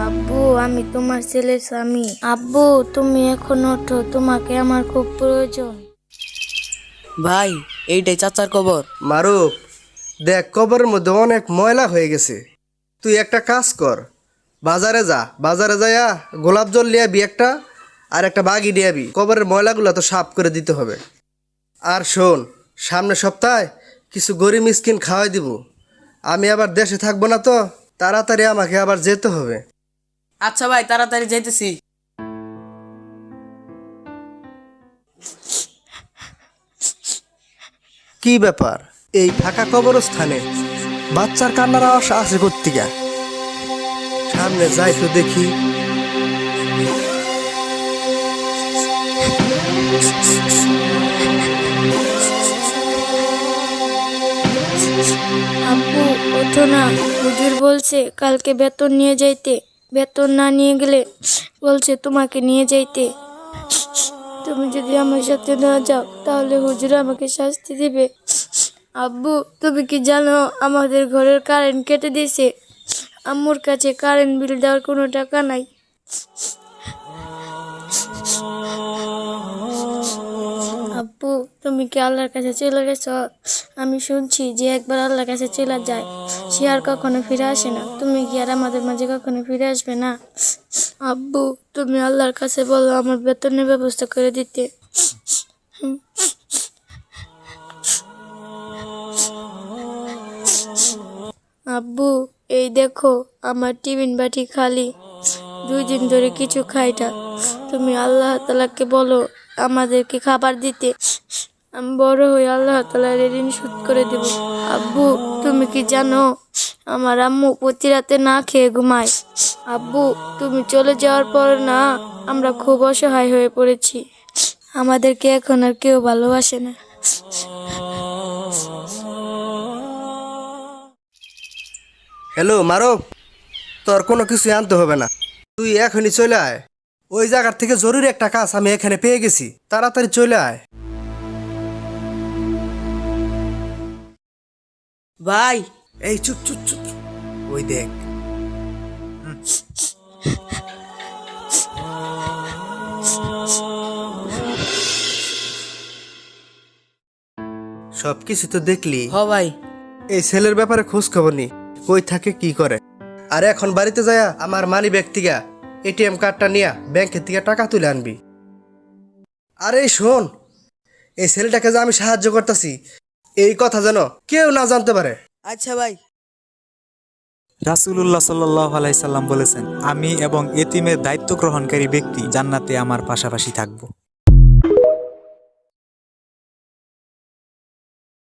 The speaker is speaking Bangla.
আব্বু, আমি তোমার ছেলের স্বামী। আব্বু, তুমি এখন ওঠো, তোমাকে আমার খুব প্রয়োজন। ভাই, এইটাই চাচার কবর। মারুফ, দেখ কবরের মধ্যে অনেক ময়লা হয়ে গেছে। তুই একটা কাজ কর, বাজারে যা, বাজারে যাইয়া গোলাপ জল লিয়াবি একটা, আর একটা বাগি নিয়াবি। কবরের ময়লাগুলো তো সাফ করে দিতে হবে। আর শোন, সামনের সপ্তাহে কিছু গরিব মিসকিন খাওয়াই দিব। আমি আবার দেশে থাকবো না তো, তাড়াতাড়ি আমাকে আবার যেতে হবে। আচ্ছা ভাই, তাড়াতাড়ি যাইতেছি। কি ব্যাপার, এই ফাঁকা কবরস্থানে বাচ্চার কান্নার আওয়াজ আসে কোত্থেকে? সামনে যাই তো দেখি। আব্বু, ওঠো না, হুজুর বলছে কালকে বেতন নিয়ে যাইতে। বেতন না নিয়ে গেলে বলছে তোমাকে নিয়ে যাইতে। তুমি যদি আমার সাথে না যাও তাহলে হুজুর আমাকে শাস্তি দিবে। আব্বু, তুমি কি জানো আমাদের ঘরের কারেন্ট কেটে দিয়েছে? আম্মুর কাছে কারেন্ট বিল দেওয়ার কোনো টাকা নাই। আব্বু, তুমি কি আল্লাহর কাছে চলে গেছো? আমি শুনছি যে একবার আল্লাহর কাছে চলে যায় সে আর কখনো ফিরে আসে না। তুমি কি আর আমাদের মাঝে কখনো ফিরে আসবে না? আব্বু, তুমি আল্লাহর কাছে বলো আমার বেতনের ব্যবস্থা করে দিতে। আব্বু, এই দেখো আমার টিফিন বাটি খালি। 2 দিন ধরে কিছু খাই না। তুমি আল্লাহ তাআলাকে বলো আমাদেরকে খাবার দিতে। আমি বড় হয়ে আল্লাহ তাআলার ঋণ শোধ করে দেব। আব্বু, তুমি কি জানো আমার আম্মু প্রতি রাতে না খেয়ে ঘুমায়? আব্বু, তুমি চলে যাওয়ার পর না আমরা খুব অসহায় হয়ে পড়েছি। আমাদেরকে এখন আর কেউ ভালোবাসে না। হ্যালো মারুফ, তোর কোনো কিছু আনতে হবে না, তুই এখনই চলে আয়। ওই জায়গার থেকে জরুরি একটা কাজ আমি এখানে পেয়ে গেছি, তাড়াতাড়ি চলে আয়। ভাই, এই চুপ চুপ চুপ, ওই দেখ। সবকিছু তো দেখলি। হ ভাই। এই ছেলের ব্যাপারে খোঁজ খবর নি, কই থাকে কি করে। আর এখন বাড়িতে যায়া আমার মানি ব্যাগ থেকে এটিএম কার্ডটা নিয়া ব্যাংকের থেকে টাকা তুলে আনবি। আরে শোন, এই ছেলেটাকে যে আমি সাহায্য করতেছি এই কথা যেন কেউ না জানতে পারে। আচ্ছা ভাই। রাসূলুল্লাহ সাল্লাল্লাহু আলাইহি সাল্লাম বলেছেন, আমি এবং এতিমের দায়িত্ব গ্রহণকারী ব্যক্তি জান্নাতে আমার পাশাপাশি থাকব।